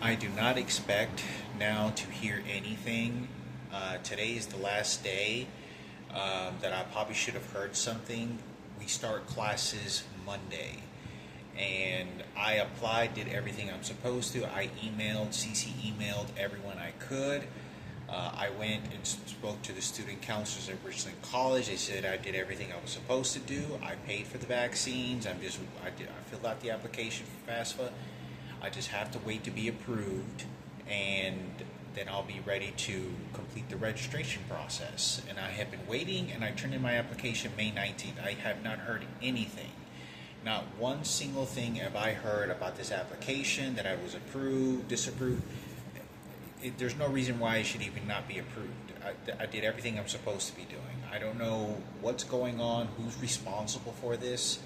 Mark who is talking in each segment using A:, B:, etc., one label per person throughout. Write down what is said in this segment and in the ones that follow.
A: I do not expect now to hear anything. Today is the last day that I probably should have heard something. We start classes Monday. And I applied, did everything I'm supposed to. I emailed everyone I could. I went and spoke to the student counselors at Richland College. They said I did everything I was supposed to do. I paid for the vaccines. I filled out the application for FAFSA. I just have to wait to be approved, and then I'll be ready to complete the registration process. And I have been waiting, and I turned in my application May 19th. I have not heard anything. Not one single thing have I heard about this application, that I was approved, disapproved. There's no reason why it should even not be approved. I did everything I'm supposed to be doing. I don't know what's going on, who's responsible for this,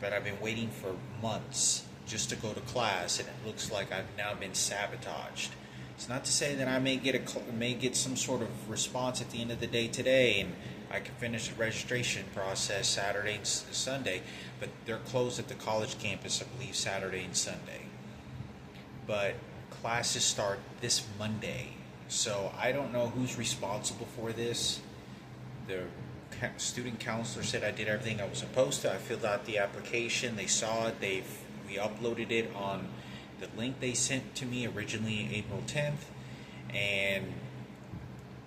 A: but I've been waiting for months just to go to class, and it looks like I've now been sabotaged. It's not to say that I may get some sort of response at the end of the day today, and I can finish the registration process Saturday and Sunday, but they're closed at the college campus, I believe, Saturday and Sunday. But classes start this Monday, so I don't know who's responsible for this. The student counselor said I did everything I was supposed to. I filled out the application. They saw it. We uploaded it on the link they sent to me originally April 10th, and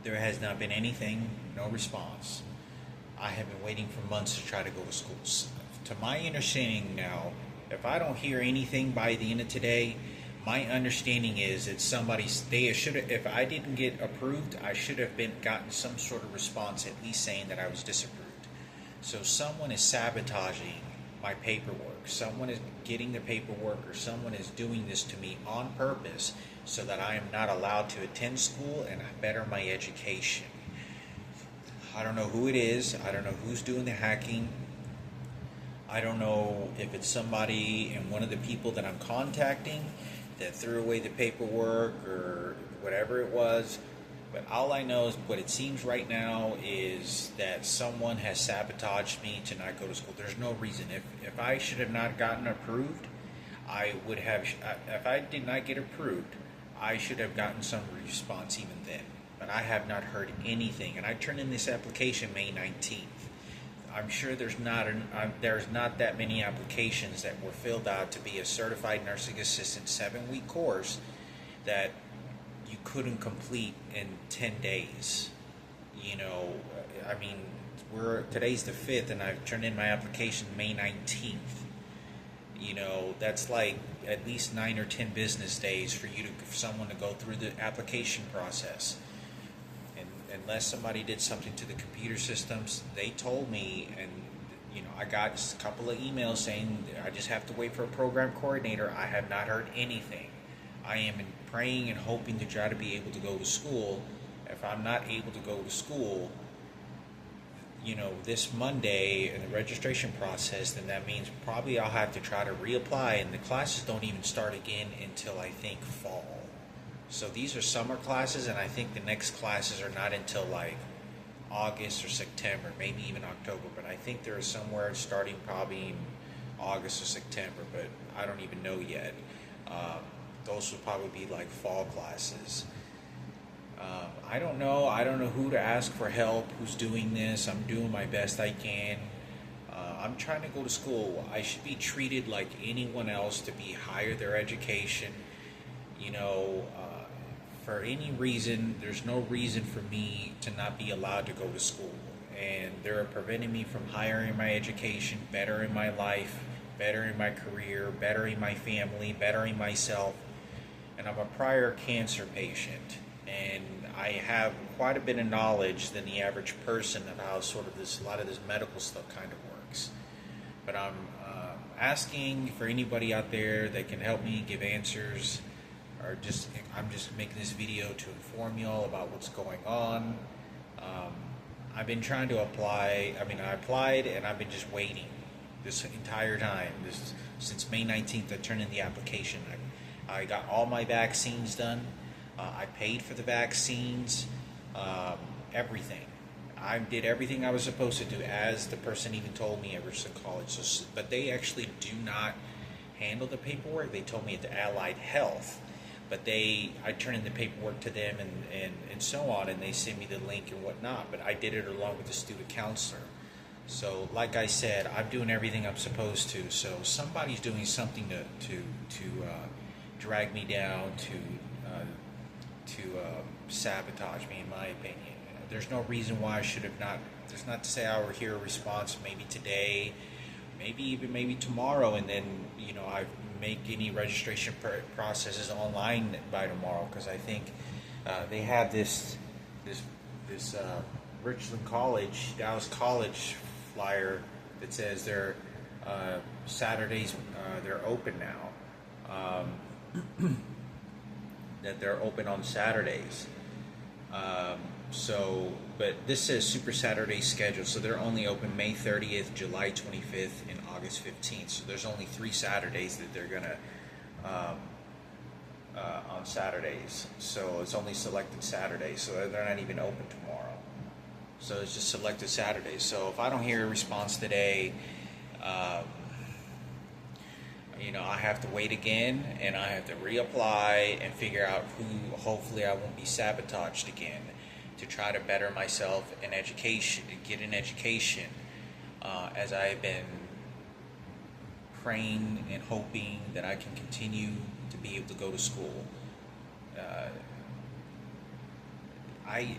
A: there has not been anything, no response. I have been waiting for months to try to go to schools. To my understanding now, if I don't hear anything by the end of today, my understanding is that if I didn't get approved, I should have gotten some sort of response, at least saying that I was disapproved. So someone is sabotaging my paperwork. Someone is getting the paperwork, or someone is doing this to me on purpose so that I am not allowed to attend school and better my education. I don't know who it is. I don't know who's doing the hacking. I don't know if it's somebody and one of the people that I'm contacting that threw away the paperwork or whatever it was. But all I know is what it seems right now is that someone has sabotaged me to not go to school. There's no reason. If I should have not gotten approved, I would have. If I did not get approved, I should have gotten some response even then. But I have not heard anything. And I turned in this application May 19th. I'm sure there's not that many applications that were filled out to be a certified nursing assistant 7-week course that you couldn't complete in 10 days. I mean, today's the 5th, and I've turned in my application May 19th. That's like at least 9 or 10 business days for someone to go through the application process. And unless somebody did something to the computer systems, they told me, and I got a couple of emails saying I just have to wait for a program coordinator. I have not heard anything. I am praying and hoping to try to be able to go to school. If I'm not able to go to school, this Monday in the registration process, then that means probably I'll have to try to reapply, and the classes don't even start again until I think fall. So these are summer classes, and I think the next classes are not until like August or September, maybe even October, but I think they're somewhere starting probably in August or September, but I don't even know yet. Those will probably be like fall classes. I don't know who to ask for help, who's doing this. I'm doing my best I can. I'm trying to go to school. I should be treated like anyone else to be higher their education. For any reason, there's no reason for me to not be allowed to go to school. And they're preventing me from hiring my education, bettering my life, bettering my career, bettering my family, bettering myself. And I'm a prior cancer patient, and I have quite a bit of knowledge than the average person of how a lot of this medical stuff kind of works. But I'm asking for anybody out there that can help me give answers, or I'm just making this video to inform you all about what's going on. I've been trying to apply. I applied, and I've been just waiting this entire time. Since May 19th, I turned in the application. I got all my vaccines done. I paid for the vaccines, everything. I did everything I was supposed to do, as the person even told me at Richland College. But they actually do not handle the paperwork. They told me at the Allied Health. but I turn in the paperwork to them and so on, and they send me the link and whatnot. But I did it along with the student counselor. So, like I said, I'm doing everything I'm supposed to. So somebody's doing something to drag me down, to sabotage me, in my opinion. There's no reason why I should have not. There's not to say I will hear a response maybe today, maybe tomorrow, and then I make any registration processes online by tomorrow, because I think they have this Richland College, Dallas College flyer that says they're Saturdays they're open now. That they're open on Saturdays. But this says Super Saturday schedule, so they're only open May 30th, July 25th, and August 15th. So there's only 3 Saturdays that they're gonna on Saturdays. So it's only selected Saturdays. So they're not even open tomorrow. So it's just selected Saturdays. So if I don't hear a response today, I have to wait again, and I have to reapply and figure out who. Hopefully, I won't be sabotaged again, to try to better myself in education, get an education, as I have been praying and hoping that I can continue to be able to go to school.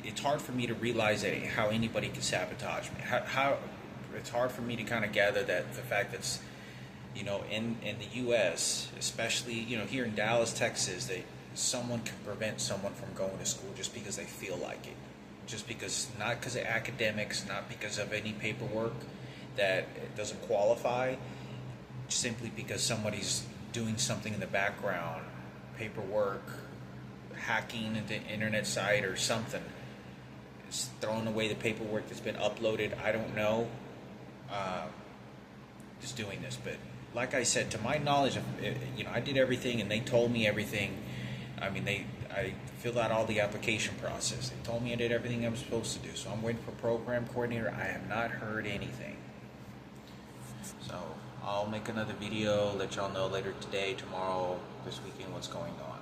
A: It's hard for me to realize that how anybody can sabotage me. How it's hard for me to kind of gather that the fact that's in the U.S., especially here in Dallas, Texas, that someone can prevent someone from going to school just because they feel like it, just because, not because of academics, not because of any paperwork that it doesn't qualify, simply because somebody's doing something in the background, paperwork, hacking into the internet site or something. It's throwing away the paperwork that's been uploaded. I don't know. Just doing this, but like I said, to my knowledge, I did everything, and they told me everything. I mean, I filled out all the application process. They told me I did everything I was supposed to do. So I'm waiting for program coordinator. I have not heard anything. So I'll make another video, let y'all know later today, tomorrow, this weekend, what's going on.